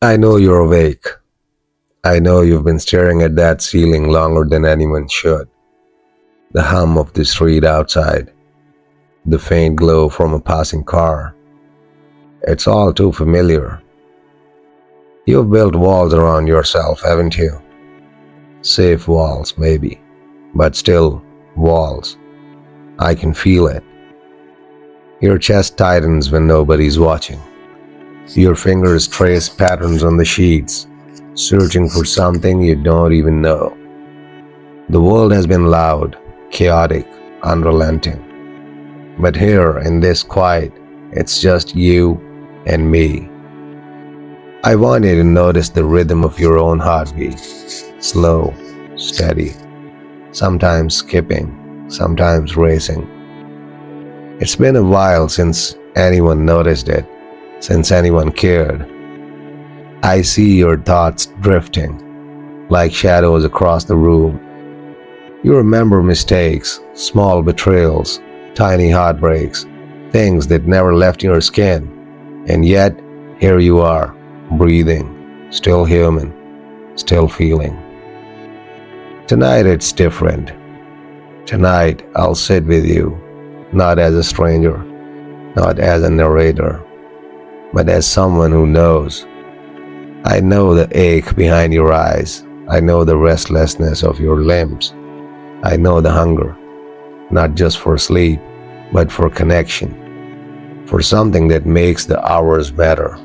I know you're awake. I know you've been staring at that ceiling longer than anyone should. The hum of the street outside, the faint glow from a passing car. It's all too familiar. You've built walls around yourself, haven't you? Safe walls, maybe, but still walls. I can feel it. Your chest tightens when nobody's watching. Your fingers trace patterns on the sheets, searching for something you don't even know. The world has been loud, chaotic, unrelenting. But here in this quiet, it's just you and me. I want you to notice the rhythm of your own heartbeat. Slow, steady, sometimes skipping, sometimes racing. It's been a while since anyone noticed it, since anyone cared. I see your thoughts drifting, like shadows across the room. You remember mistakes, small betrayals, tiny heartbreaks, things that never left your skin. And yet, here you are, breathing, still human, still feeling. Tonight it's different. Tonight I'll sit with you, not as a stranger, not as a narrator, but as someone who knows. I know the ache behind your eyes. I know the restlessness of your limbs. I know the hunger, not just for sleep, but for connection, for something that makes the hours better.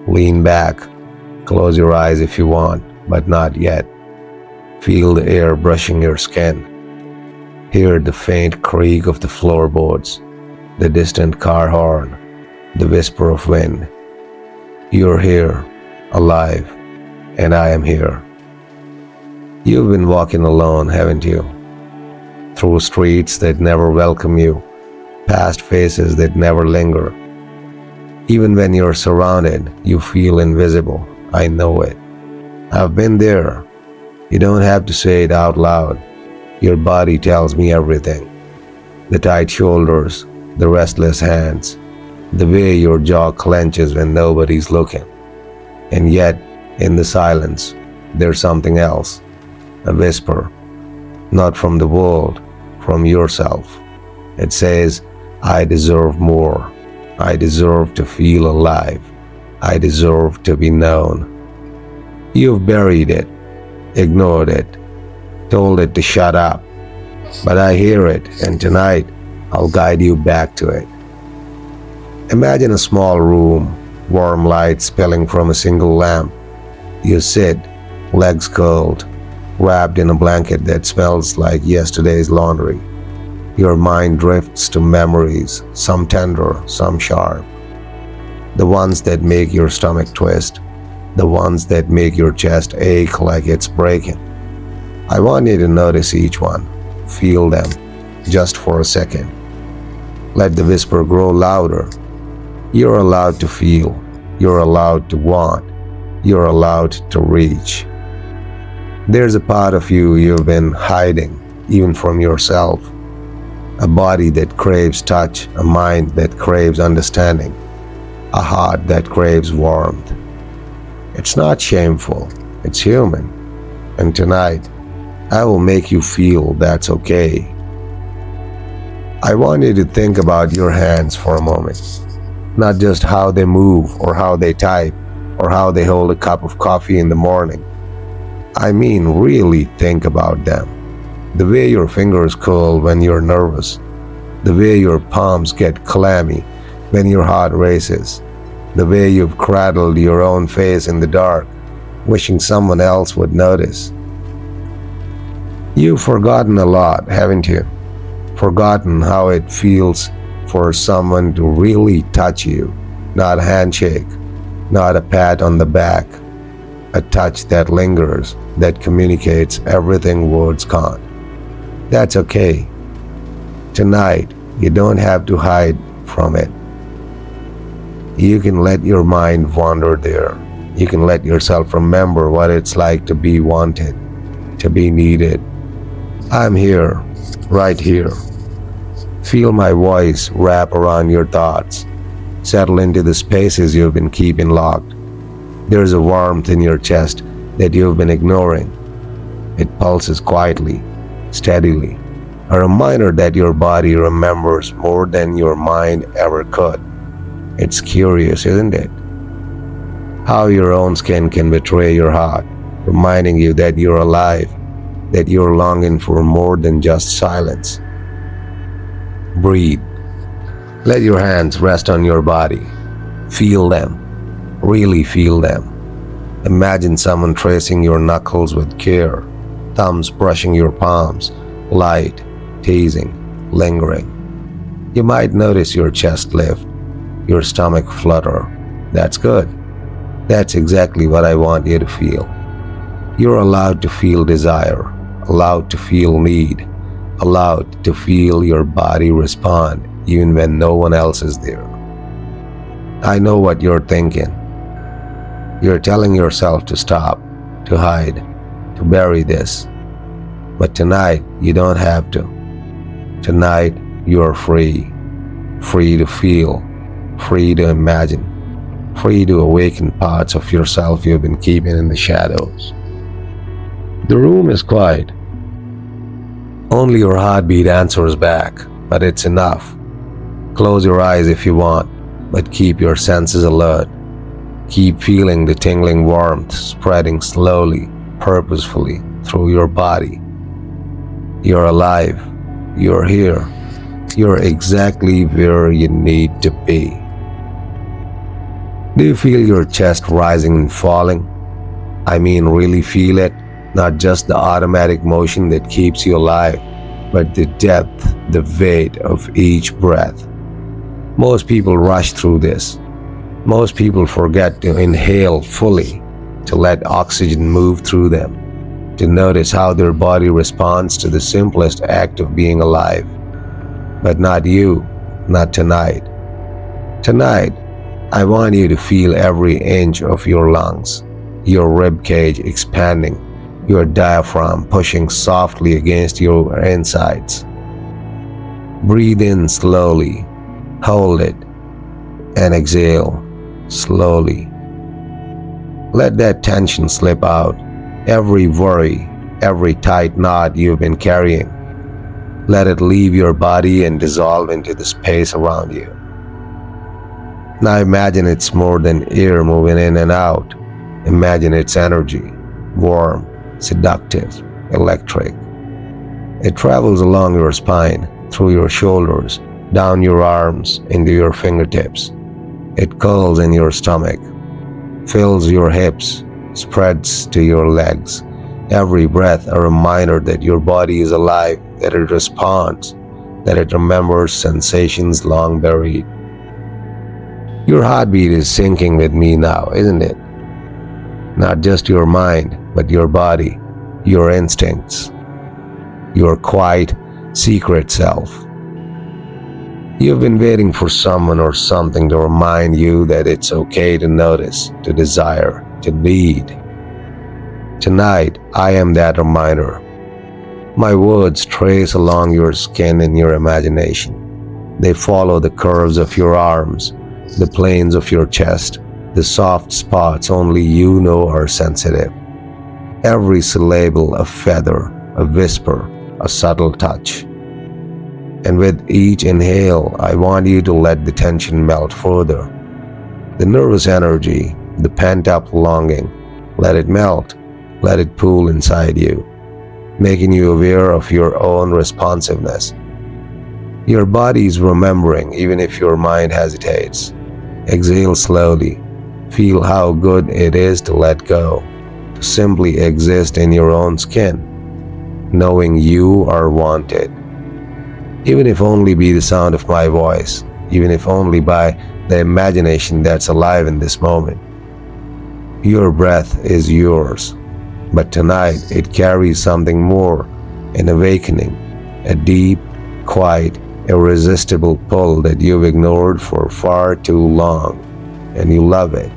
Lean back, close your eyes if you want, but not yet. Feel the air brushing your skin. Hear the faint creak of the floorboards, the distant car horn, the whisper of wind. You're here, alive, and I am here. You've been walking alone, haven't you? Through streets that never welcome you, past faces that never linger. Even when you're surrounded, you feel invisible. I know it. I've been there. You don't have to say it out loud. Your body tells me everything. The tight shoulders, the restless hands, the way your jaw clenches when nobody's looking. And yet, in the silence, there's something else. A whisper, not from the world, from yourself. It says, I deserve more. I deserve to feel alive. I deserve to be known. You've buried it, ignored it, told it to shut up. But I hear it, and tonight I'll guide you back to it. Imagine a small room, warm light spilling from a single lamp. You sit, legs curled, wrapped in a blanket that smells like yesterday's laundry. Your mind drifts to memories, some tender, some sharp. The ones that make your stomach twist, the ones that make your chest ache like it's breaking. I want you to notice each one, feel them, just for a second. Let the whisper grow louder. You're allowed to feel, you're allowed to want, you're allowed to reach. There's a part of you you've been hiding, even from yourself. A body that craves touch, a mind that craves understanding, a heart that craves warmth. It's not shameful, it's human. And tonight, I will make you feel that's okay. I want you to think about your hands for a moment. Not just how they move or how they type or how they hold a cup of coffee in the morning. I mean, really think about them. The way your fingers curl when you're nervous, the way your palms get clammy when your heart races, the way you've cradled your own face in the dark, wishing someone else would notice. You've forgotten a lot, haven't you? Forgotten how it feels for someone to really touch you, not a handshake, not a pat on the back, a touch that lingers, that communicates everything words can't. That's okay. Tonight, you don't have to hide from it. You can let your mind wander there. You can let yourself remember what it's like to be wanted, to be needed. I'm here, right here. Feel my voice wrap around your thoughts, settle into the spaces you've been keeping locked. There's a warmth in your chest that you've been ignoring. It pulses quietly, steadily, a reminder that your body remembers more than your mind ever could. It's curious, isn't it? How your own skin can betray your heart, reminding you that you're alive, that you're longing for more than just silence. Breathe. Let your hands rest on your body. Feel them. Really feel them. Imagine someone tracing your knuckles with care, thumbs brushing your palms, light, teasing, lingering. You might notice your chest lift, your stomach flutter. That's good. That's exactly what I want you to feel. You're allowed to feel desire, allowed to feel need, allowed to feel your body respond even when no one else is there. I know what you're thinking. You're telling yourself to stop, to hide, to bury this. But tonight, you don't have to. Tonight, you're free. Free to feel, free to imagine, free to awaken parts of yourself you've been keeping in the shadows. The room is quiet. Only your heartbeat answers back, but it's enough. Close your eyes if you want, but keep your senses alert. Keep feeling the tingling warmth spreading slowly, purposefully through your body. You're alive. You're here. You're exactly where you need to be. Do you feel your chest rising and falling? I mean, really feel it, not just the automatic motion that keeps you alive, but the depth, the weight of each breath. Most people rush through this. Most people forget to inhale fully, to let oxygen move through them, to notice how their body responds to the simplest act of being alive. But not you, not tonight. Tonight, I want you to feel every inch of your lungs, your rib cage expanding, your diaphragm pushing softly against your insides. Breathe in slowly, hold it, and exhale slowly. Let that tension slip out, every worry, every tight knot you've been carrying. Let it leave your body and dissolve into the space around you. Now imagine it's more than air moving in and out. Imagine its energy, warm, seductive, electric. It travels along your spine, through your shoulders, down your arms, into your fingertips. It curls in your stomach, fills your hips, spreads to your legs. Every breath a reminder that your body is alive, that it responds, that it remembers sensations long buried. Your heartbeat is syncing with me now, isn't it? Not just your mind, but your body, your instincts, your quiet, secret self. You've been waiting for someone or something to remind you that it's okay to notice, to desire, to need. Tonight, I am that reminder. My words trace along your skin and your imagination. They follow the curves of your arms, the planes of your chest, the soft spots only you know are sensitive. Every syllable a feather, a whisper, a subtle touch. And with each inhale, I want you to let the tension melt further. The nervous energy, the pent-up longing, let it melt, let it pool inside you, making you aware of your own responsiveness. Your body is remembering even if your mind hesitates. Exhale slowly. Feel how good it is to let go, to simply exist in your own skin, knowing you are wanted. Even if only by the sound of my voice, even if only by the imagination that's alive in this moment. Your breath is yours, but tonight it carries something more, an awakening, a deep, quiet, irresistible pull that you've ignored for far too long, and you love it.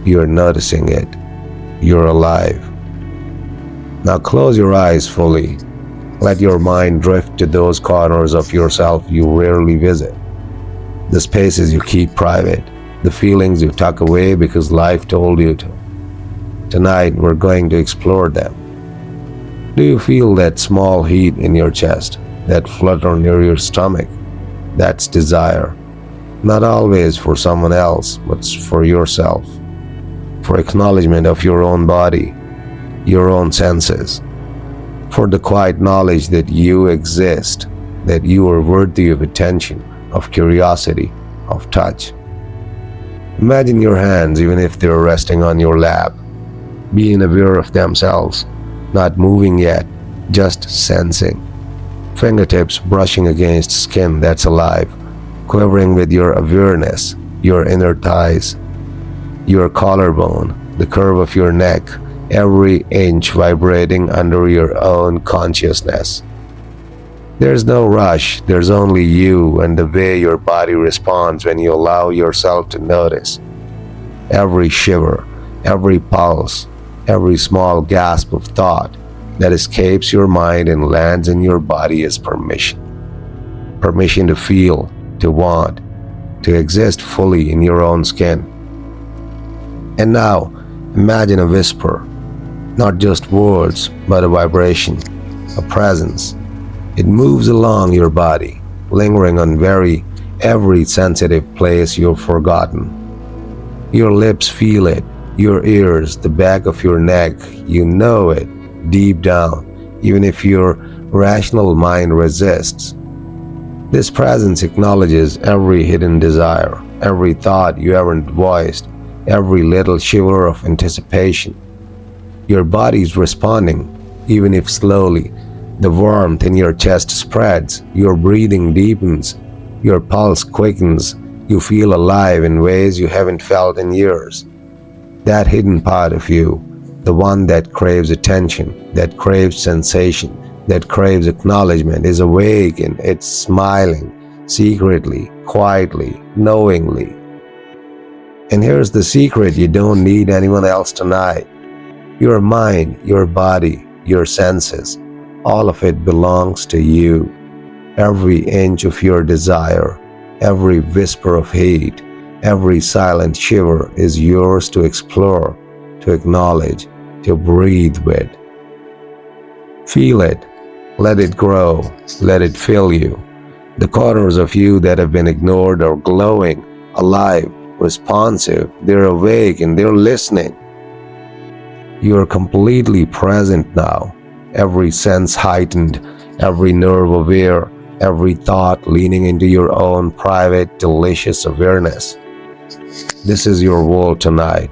You're noticing it. You're alive. Now close your eyes fully. Let your mind drift to those corners of yourself you rarely visit, the spaces you keep private, the feelings you tuck away because life told you to. Tonight, we're going to explore them. Do you feel that small heat in your chest, that flutter near your stomach? That's desire. Not always for someone else, but for yourself. For acknowledgement of your own body, your own senses. For the quiet knowledge that you exist, that you are worthy of attention, of curiosity, of touch. Imagine your hands, even if they're resting on your lap, being aware of themselves, not moving yet, just sensing. Fingertips brushing against skin that's alive, quivering with your awareness, your inner thighs, your collarbone, the curve of your neck, every inch vibrating under your own consciousness. There's no rush, there's only you and the way your body responds when you allow yourself to notice. Every shiver, every pulse, every small gasp of thought that escapes your mind and lands in your body is permission. Permission to feel, to want, to exist fully in your own skin. And now, imagine a whisper, not just words, but a vibration, a presence. It moves along your body, lingering on every sensitive place you've forgotten. Your lips feel it, your ears, the back of your neck, you know it deep down, even if your rational mind resists. This presence acknowledges every hidden desire, every thought you haven't voiced, every little shiver of anticipation. Your body's responding, even if slowly. The warmth in your chest spreads, your breathing deepens, your pulse quickens, you feel alive in ways you haven't felt in years. That hidden part of you, the one that craves attention, that craves sensation, that craves acknowledgement, is awake and it's smiling, secretly, quietly, knowingly. And here's the secret: you don't need anyone else tonight. Your mind, your body, your senses, all of it belongs to you. Every inch of your desire, every whisper of hate, every silent shiver is yours to explore, to acknowledge, to breathe with. Feel it. Let it grow. Let it fill you. The corners of you that have been ignored are glowing, alive, responsive. They're awake and they're listening. You are completely present now. Every sense heightened, every nerve aware, every thought leaning into your own private, delicious awareness. This is your world tonight.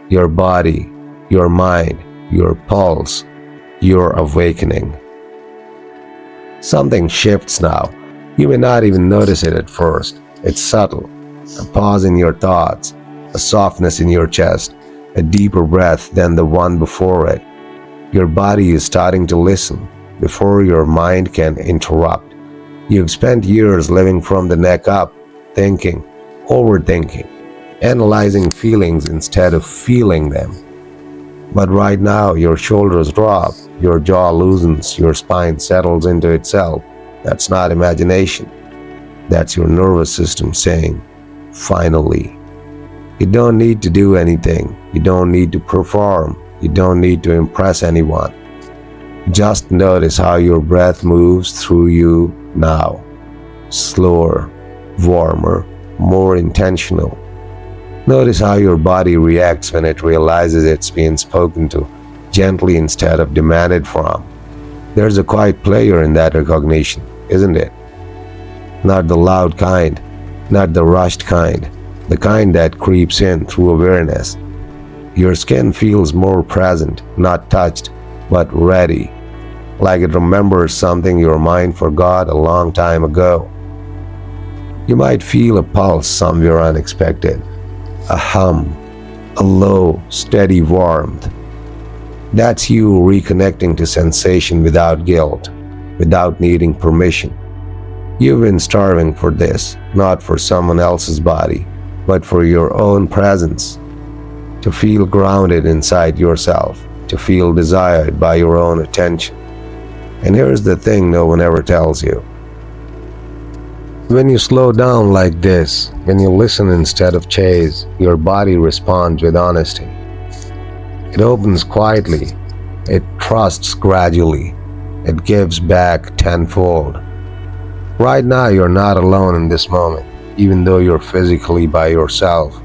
Your body, your mind, your pulse, your awakening. Something shifts now. You may not even notice it at first. It's subtle. A pause in your thoughts, a softness in your chest, a deeper breath than the one before it. Your body is starting to listen before your mind can interrupt. You've spent years living from the neck up, thinking, overthinking, analyzing feelings instead of feeling them. But right now, your shoulders drop, your jaw loosens, your spine settles into itself. That's not imagination. That's your nervous system saying, finally. You don't need to do anything. You don't need to perform. You don't need to impress anyone. Just notice how your breath moves through you now. Slower, warmer, more intentional. Notice how your body reacts when it realizes it's being spoken to, gently instead of demanded from. There's a quiet pleasure in that recognition, isn't it? Not the loud kind, not the rushed kind, the kind that creeps in through awareness. Your skin feels more present, not touched, but ready, like it remembers something your mind forgot a long time ago. You might feel a pulse somewhere unexpected, a hum, a low, steady warmth. That's you reconnecting to sensation without guilt, without needing permission. You've been starving for this, not for someone else's body, but for your own presence. To feel grounded inside yourself, to feel desired by your own attention. And here's the thing no one ever tells you. When you slow down like this, when you listen instead of chase, your body responds with honesty. It opens quietly, it trusts gradually, it gives back tenfold. Right now, you're not alone in this moment, even though you're physically by yourself.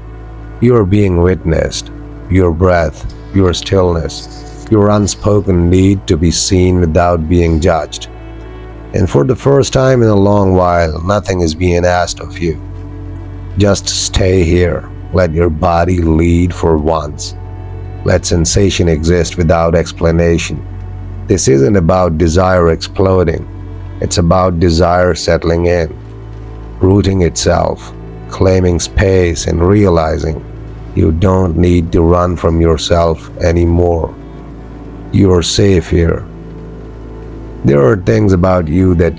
You are being witnessed, your breath, your stillness, your unspoken need to be seen without being judged. And for the first time in a long while, nothing is being asked of you. Just stay here. Let your body lead for once. Let sensation exist without explanation. This isn't about desire exploding. It's about desire settling in, rooting itself, claiming space, and realizing you don't need to run from yourself anymore. You're safe here. There are things about you that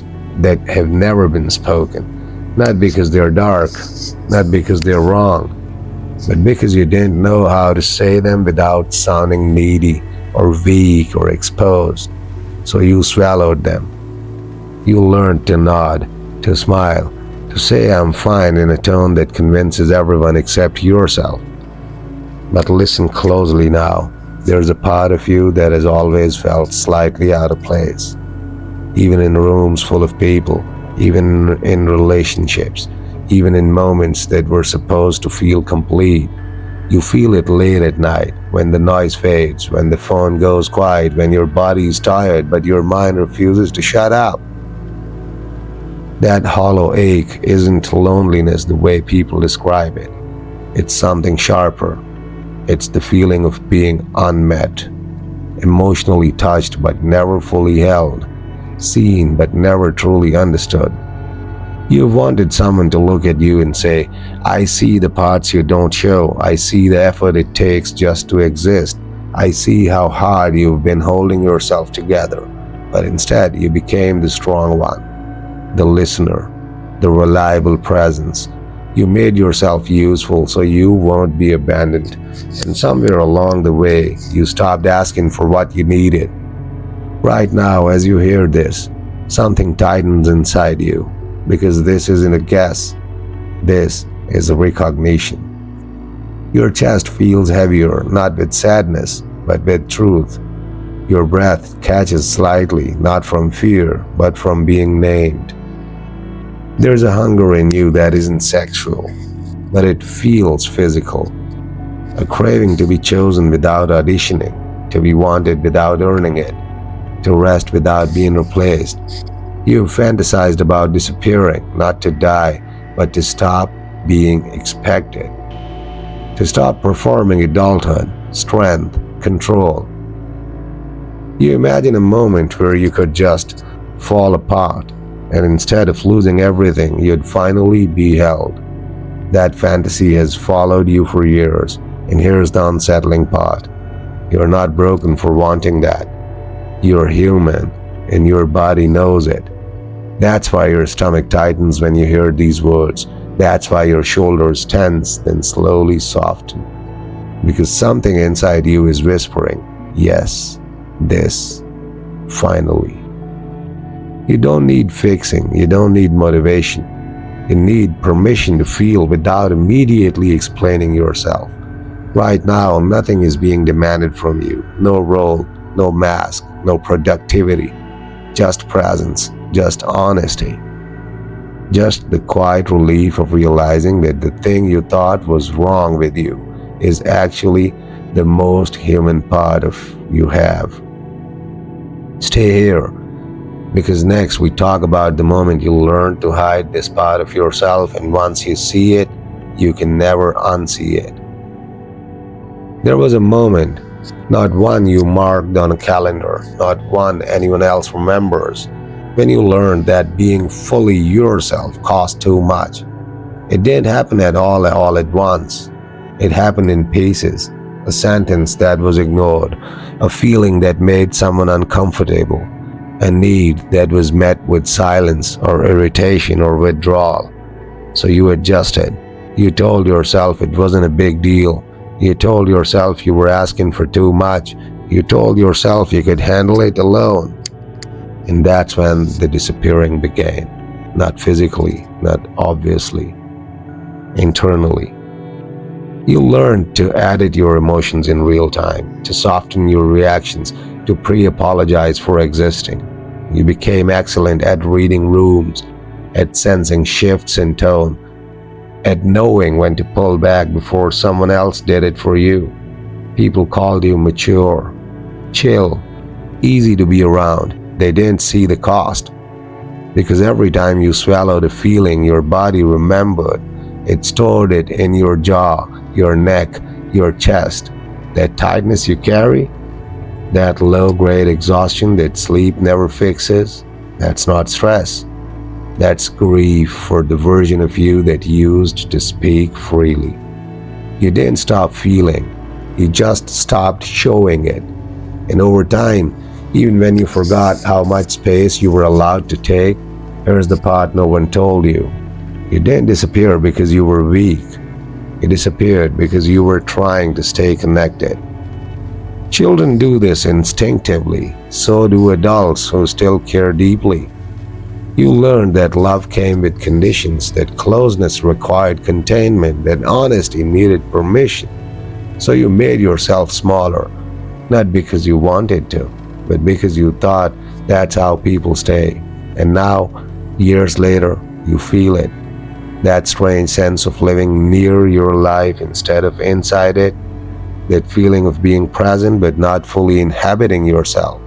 have never been spoken, not because they're dark, not because they're wrong, but because you didn't know how to say them without sounding needy or weak or exposed. So you swallowed them. You learned to nod, to smile, to say I'm fine in a tone that convinces everyone except yourself. But listen closely now. There's a part of you that has always felt slightly out of place. Even in rooms full of people, even in relationships, even in moments that were supposed to feel complete. You feel it late at night, when the noise fades, when the phone goes quiet, when your body is tired but your mind refuses to shut up. That hollow ache isn't loneliness the way people describe it. It's something sharper. It's the feeling of being unmet, emotionally touched but never fully held, seen but never truly understood. You've wanted someone to look at you and say, I see the parts you don't show. I see the effort it takes just to exist. I see how hard you've been holding yourself together. But instead, you became the strong one, the listener, the reliable presence. You made yourself useful so you won't be abandoned. And somewhere along the way, you stopped asking for what you needed. Right now, as you hear this, something tightens inside you. Because this isn't a guess, this is a recognition. Your chest feels heavier, not with sadness, but with truth. Your breath catches slightly, not from fear, but from being named. There's a hunger in you that isn't sexual, but it feels physical. A craving to be chosen without auditioning, to be wanted without earning it, to rest without being replaced. You've fantasized about disappearing, not to die, but to stop being expected. To stop performing adulthood, strength, control. You imagine a moment where you could just fall apart, and instead of losing everything, you'd finally be held. That fantasy has followed you for years, and here's the unsettling part. You're not broken for wanting that. You're human, and your body knows it. That's why your stomach tightens when you hear these words. That's why your shoulders tense, then slowly soften. Because something inside you is whispering, yes, this, finally. You don't need fixing, you don't need motivation. You need permission to feel without immediately explaining yourself. Right now, nothing is being demanded from you. No role, no mask, no productivity. Just presence. Just honesty. Just the quiet relief of realizing that the thing you thought was wrong with you is actually the most human part of you have. Stay here, because next we talk about the moment you learn to hide this part of yourself, and once you see it, you can never unsee it. There was a moment, not one you marked on a calendar, not one anyone else remembers, when you learned that being fully yourself cost too much. It didn't happen all at once. It happened in pieces. A sentence that was ignored, a feeling that made someone uncomfortable, a need that was met with silence or irritation or withdrawal. So you adjusted. You told yourself it wasn't a big deal. You told yourself you were asking for too much. You told yourself you could handle it alone. And that's when the disappearing began. not physically, not obviously, internally. You learned to edit your emotions in real time, to soften your reactions, to pre-apologize for existing. You became excellent at reading rooms, at sensing shifts in tone, at knowing when to pull back before someone else did it for you. People called you mature, chill, easy to be around. They didn't see the cost. Because every time you swallowed a feeling, your body remembered. It stored it in your jaw, your neck, your chest. That tightness you carry, that low-grade exhaustion that sleep never fixes, that's not stress. That's grief for the version of you that used to speak freely. You didn't stop feeling, you just stopped showing it. And over time, even when you forgot how much space you were allowed to take, here's the part no one told you. You didn't disappear because you were weak. You disappeared because you were trying to stay connected. Children do this instinctively, so do adults who still care deeply. You learned that love came with conditions, that closeness required containment, that honesty needed permission. So you made yourself smaller, not because you wanted to, but because you thought that's how people stay. And now, years later, you feel it. That strange sense of living near your life instead of inside it. That feeling of being present but not fully inhabiting yourself.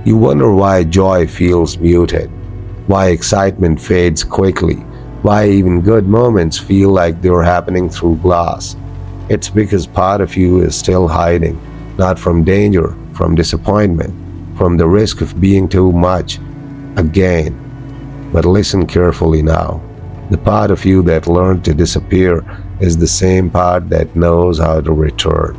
You wonder why joy feels muted, why excitement fades quickly, why even good moments feel like they're happening through glass. It's because part of you is still hiding, not from danger, from disappointment, from the risk of being too much again. But listen carefully now. The part of you that learned to disappear is the same part that knows how to return.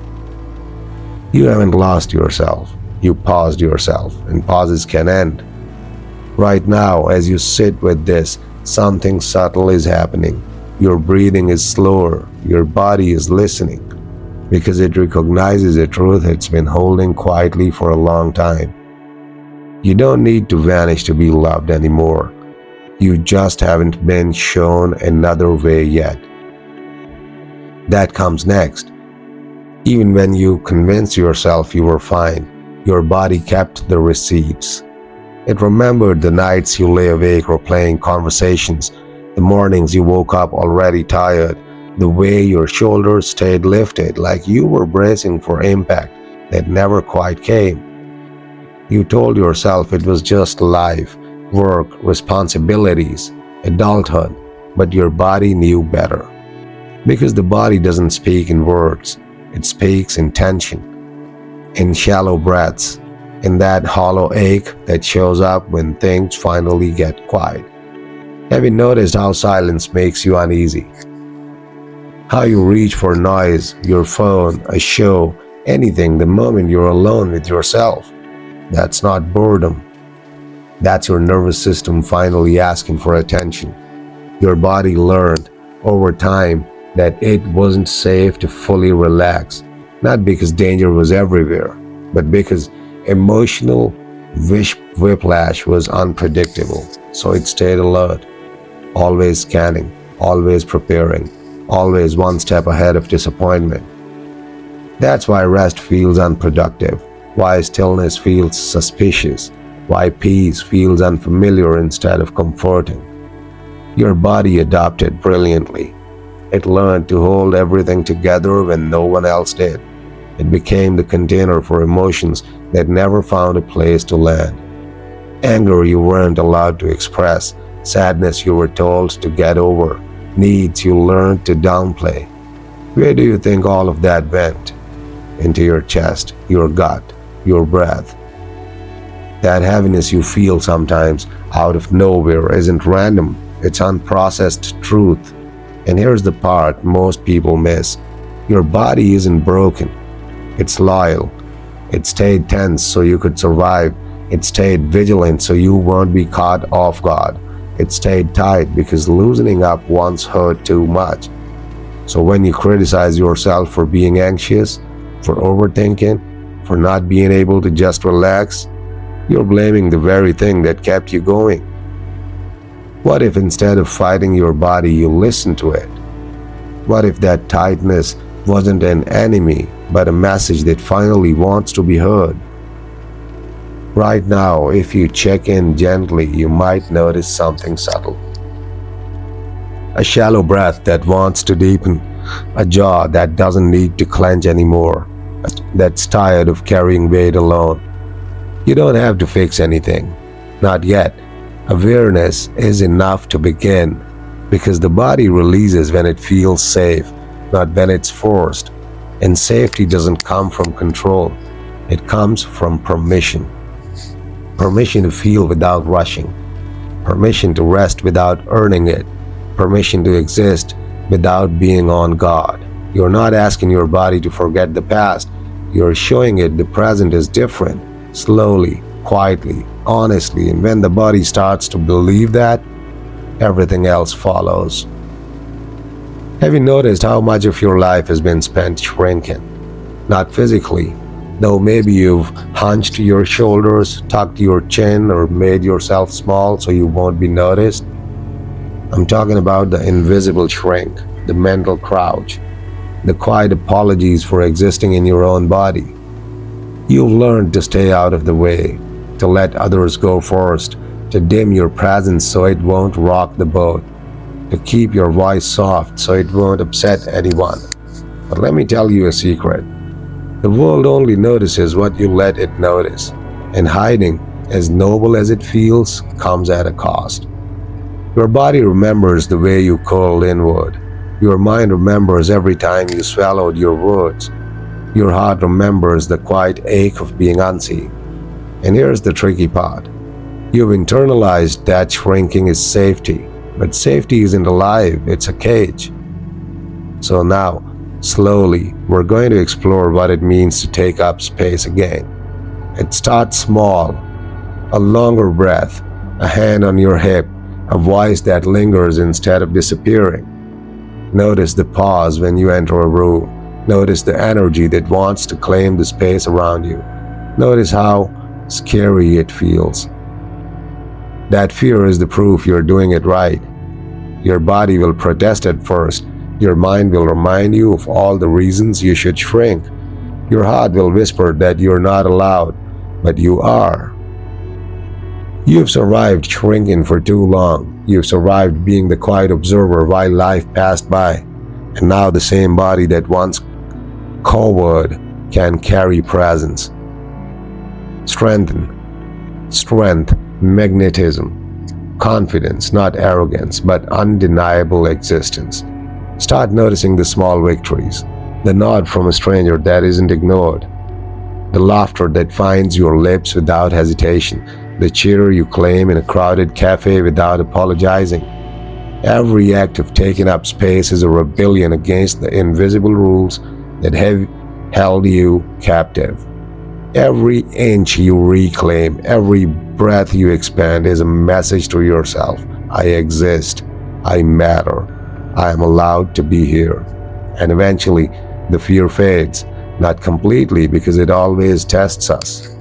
You haven't lost yourself. You paused yourself, and pauses can end. Right now, as you sit with this, something subtle is happening. Your breathing is slower. Your body is listening because it recognizes a truth it's been holding quietly for a long time. You don't need to vanish to be loved anymore. You just haven't been shown another way yet. That comes next. Even when you convinced yourself you were fine, your body kept the receipts. It remembered the nights you lay awake replaying conversations, the mornings you woke up already tired, the way your shoulders stayed lifted like you were bracing for impact that never quite came. You told yourself it was just life, work, responsibilities, adulthood, but your body knew better. Because the body doesn't speak in words, it speaks in tension, in shallow breaths, in that hollow ache that shows up when things finally get quiet. Have you noticed how silence makes you uneasy? How you reach for noise, your phone, a show, anything the moment you're alone with yourself? That's not boredom. That's your nervous system finally asking for attention. Your body learned over time that it wasn't safe to fully relax, not because danger was everywhere, but because emotional whiplash was unpredictable. So it stayed alert, always scanning, always preparing, always one step ahead of disappointment. That's why rest feels unproductive, why stillness feels suspicious, why peace feels unfamiliar instead of comforting. Your body adapted brilliantly. It learned to hold everything together when no one else did. It became the container for emotions that never found a place to land. Anger you weren't allowed to express, sadness you were told to get over, needs you learned to downplay. Where do you think all of that went? Into your chest, your gut, your breath. That heaviness you feel sometimes out of nowhere isn't random, it's unprocessed truth. And here's the part most people miss. Your body isn't broken. It's loyal. It stayed tense so you could survive. It stayed vigilant so you won't be caught off guard. It stayed tight because loosening up once hurt too much. So when you criticize yourself for being anxious, for overthinking, for not being able to just relax, you're blaming the very thing that kept you going. What if instead of fighting your body, you listen to it? What if that tightness wasn't an enemy, but a message that finally wants to be heard? Right now, if you check in gently, you might notice something subtle. A shallow breath that wants to deepen, a jaw that doesn't need to clench anymore, that's tired of carrying weight alone. You don't have to fix anything. Not yet. Awareness is enough to begin, because the body releases when it feels safe, not when it's forced. And safety doesn't come from control. It comes from permission. Permission to feel without rushing. Permission to rest without earning it. Permission to exist without being on guard. You're not asking your body to forget the past. You're showing it the present is different, slowly, quietly, honestly, and when the body starts to believe that, everything else follows. Have you noticed how much of your life has been spent shrinking? Not physically, though maybe you've hunched your shoulders, tucked your chin, or made yourself small so you won't be noticed. I'm talking about the invisible shrink, the mental crouch, the quiet apologies for existing in your own body. You've learned to stay out of the way, to let others go first, to dim your presence so it won't rock the boat, to keep your voice soft so it won't upset anyone. But let me tell you a secret. The world only notices what you let it notice, and hiding, as noble as it feels, comes at a cost. Your body remembers the way you curled inward. Your mind remembers every time you swallowed your words. Your heart remembers the quiet ache of being unseen. And here's the tricky part. You've internalized that shrinking is safety, but safety isn't alive, it's a cage. So now, slowly, we're going to explore what it means to take up space again. It starts small, a longer breath, a hand on your hip, a voice that lingers instead of disappearing. Notice the pause when you enter a room. Notice the energy that wants to claim the space around you. Notice how scary it feels. That fear is the proof you're doing it right. Your body will protest at first. Your mind will remind you of all the reasons you should shrink. Your heart will whisper that you're not allowed, but you are. You've survived shrinking for too long. You've survived being the quiet observer while life passed by. And now the same body that once cowered can carry presence. Strength, magnetism, confidence, not arrogance, but undeniable existence. Start noticing the small victories, the nod from a stranger that isn't ignored, the laughter that finds your lips without hesitation, the cheer you claim in a crowded cafe without apologizing. Every act of taking up space is a rebellion against the invisible rules that have held you captive. Every inch you reclaim, every breath you expand is a message to yourself. I exist. I matter. I am allowed to be here. And eventually, the fear fades, not completely because it always tests us,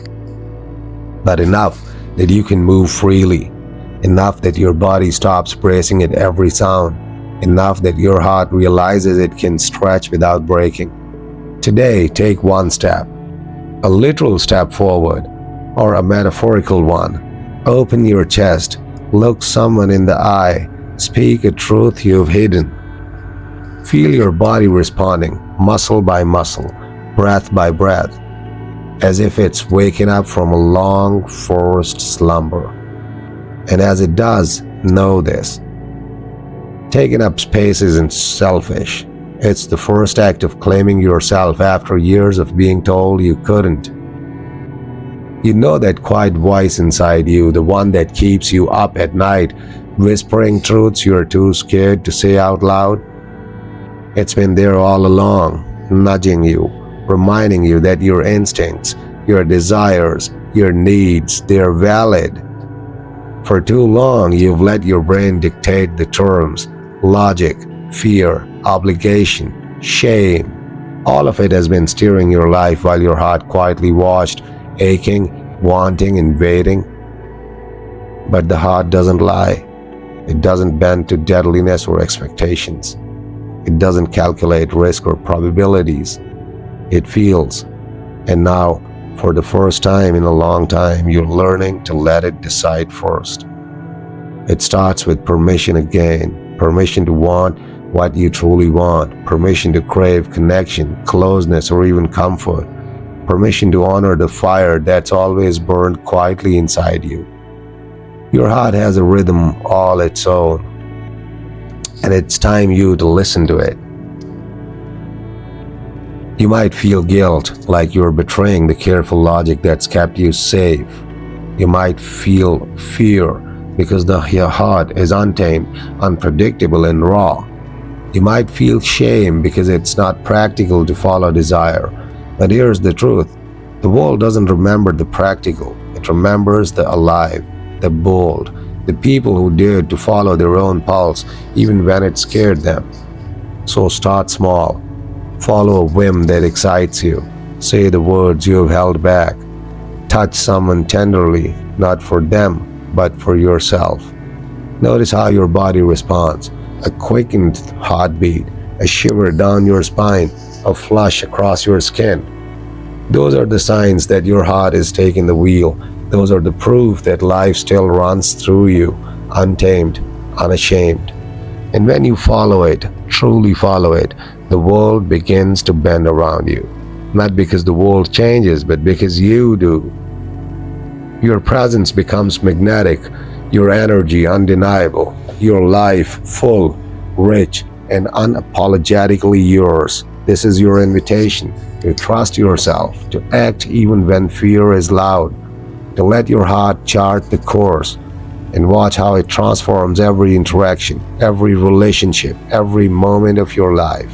but enough that you can move freely, enough that your body stops bracing at every sound, enough that your heart realizes it can stretch without breaking. Today, take one step, a literal step forward, or a metaphorical one. Open your chest, look someone in the eye, speak a truth you've hidden. Feel your body responding, muscle by muscle, breath by breath, as if it's waking up from a long, forced slumber. And as it does, know this. Taking up space isn't selfish. It's the first act of claiming yourself after years of being told you couldn't. You know that quiet voice inside you, the one that keeps you up at night, whispering truths you're too scared to say out loud? It's been there all along, nudging you, reminding you that your instincts, your desires, your needs, they're valid. For too long, you've let your brain dictate the terms, logic, fear, obligation, shame. All of it has been steering your life while your heart quietly watched, aching, wanting, and waiting. But the heart doesn't lie. It doesn't bend to deadliness or expectations. It doesn't calculate risk or probabilities. It feels. And now, for the first time in a long time, you're learning to let it decide first. It starts with permission again, permission to want what you truly want, permission to crave connection, closeness, or even comfort, permission to honor the fire that's always burned quietly inside you. Your heart has a rhythm all its own, and it's time you to listen to it. You might feel guilt, like you're betraying the careful logic that's kept you safe. You might feel fear because your heart is untamed, unpredictable, and raw. You might feel shame because it's not practical to follow desire. But here's the truth. The world doesn't remember the practical. It remembers the alive, the bold, the people who dared to follow their own pulse even when it scared them. So start small. Follow a whim that excites you. Say the words you have held back. Touch someone tenderly, not for them, but for yourself. Notice how your body responds. A quickened heartbeat, a shiver down your spine, a flush across your skin. Those are the signs that your heart is taking the wheel. Those are the proof that life still runs through you, untamed, unashamed. And when you follow it, truly follow it, the world begins to bend around you. Not because the world changes, but because you do. Your presence becomes magnetic, your energy undeniable, your life full, rich, and unapologetically yours. This is your invitation to trust yourself, to act even when fear is loud, to let your heart chart the course, and watch how it transforms every interaction, every relationship, every moment of your life.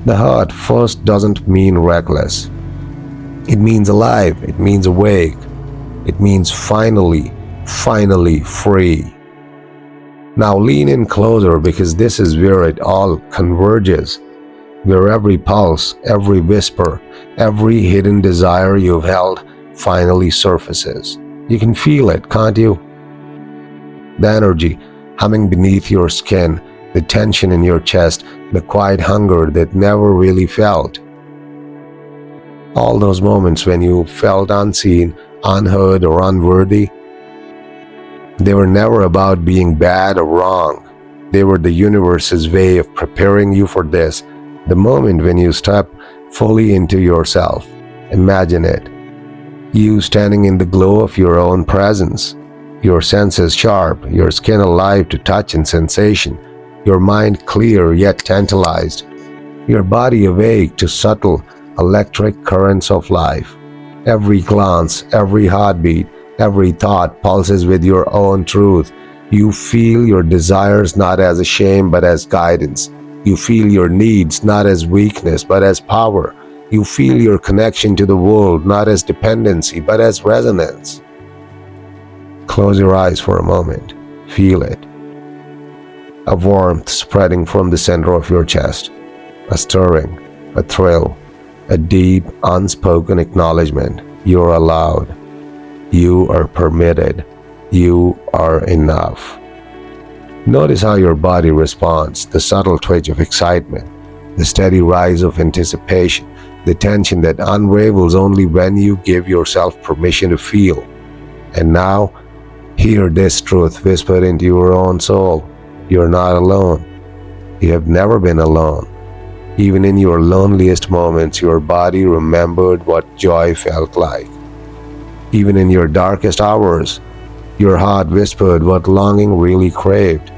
The heart first doesn't mean reckless. It means alive, it means awake, it means finally free. Now lean in closer because this is where it all converges, where every pulse, every whisper, every hidden desire you've held finally surfaces. You can feel it, can't you? The energy humming beneath your skin, the tension in your chest, the quiet hunger that never really felt. All those moments when you felt unseen, unheard, or unworthy, they were never about being bad or wrong. They were the universe's way of preparing you for this, the moment when you step fully into yourself. Imagine it. You standing in the glow of your own presence, your senses sharp, your skin alive to touch and sensation, your mind clear yet tantalized, your body awake to subtle electric currents of life. Every glance, every heartbeat, every thought pulses with your own truth. You feel your desires not as a shame but as guidance. You feel your needs not as weakness but as power. You feel your connection to the world not as dependency but as resonance. Close your eyes for a moment. Feel it. A warmth spreading from the center of your chest. A stirring, a thrill, a deep, unspoken acknowledgement. You're allowed. You are permitted. You are enough. Notice how your body responds, the subtle twitch of excitement, the steady rise of anticipation, the tension that unravels only when you give yourself permission to feel. And now, hear this truth whispered into your own soul. You're not alone. You have never been alone. Even in your loneliest moments, your body remembered what joy felt like. Even in your darkest hours, your heart whispered what longing really craved.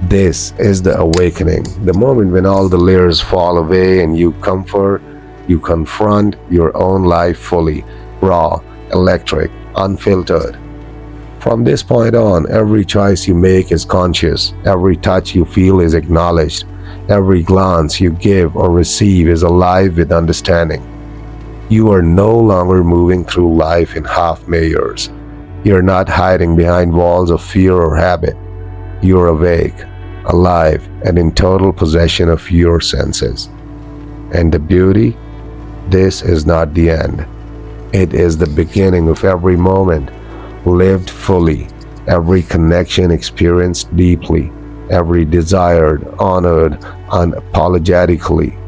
This is the awakening, the moment when all the layers fall away and you confront your own life fully, raw, electric, unfiltered. From this point on, every choice you make is conscious, every touch you feel is acknowledged, every glance you give or receive is alive with understanding. You are no longer moving through life in half measures. You're not hiding behind walls of fear or habit. You're awake, alive, and in total possession of your senses. And the beauty? This is not the end. It is the beginning of every moment lived fully, every connection experienced deeply, every desired, honored unapologetically.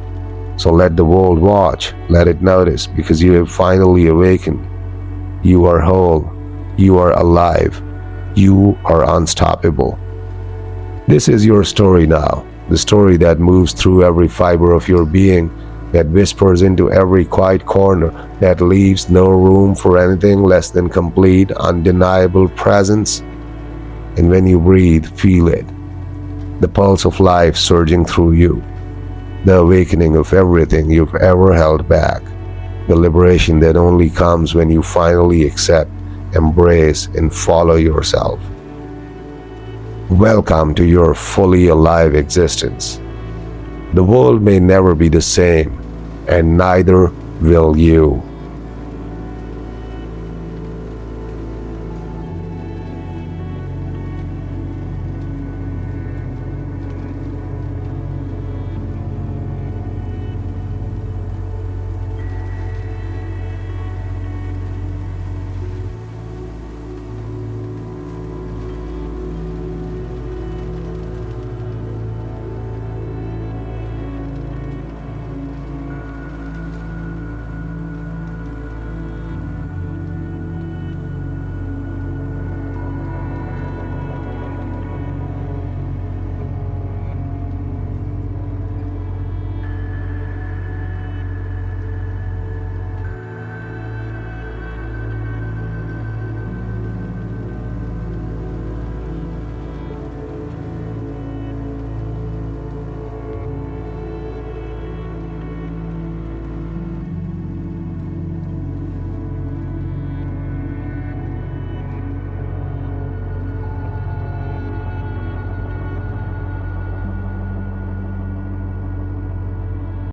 So let the world watch, let it notice, because you have finally awakened. You are whole, you are alive, you are unstoppable. This is your story now, the story that moves through every fiber of your being, that whispers into every quiet corner, that leaves no room for anything less than complete, undeniable presence. And when you breathe, feel it, the pulse of life surging through you, the awakening of everything you've ever held back, the liberation that only comes when you finally accept, embrace, and follow yourself. Welcome to your fully alive existence. The world may never be the same, and neither will you.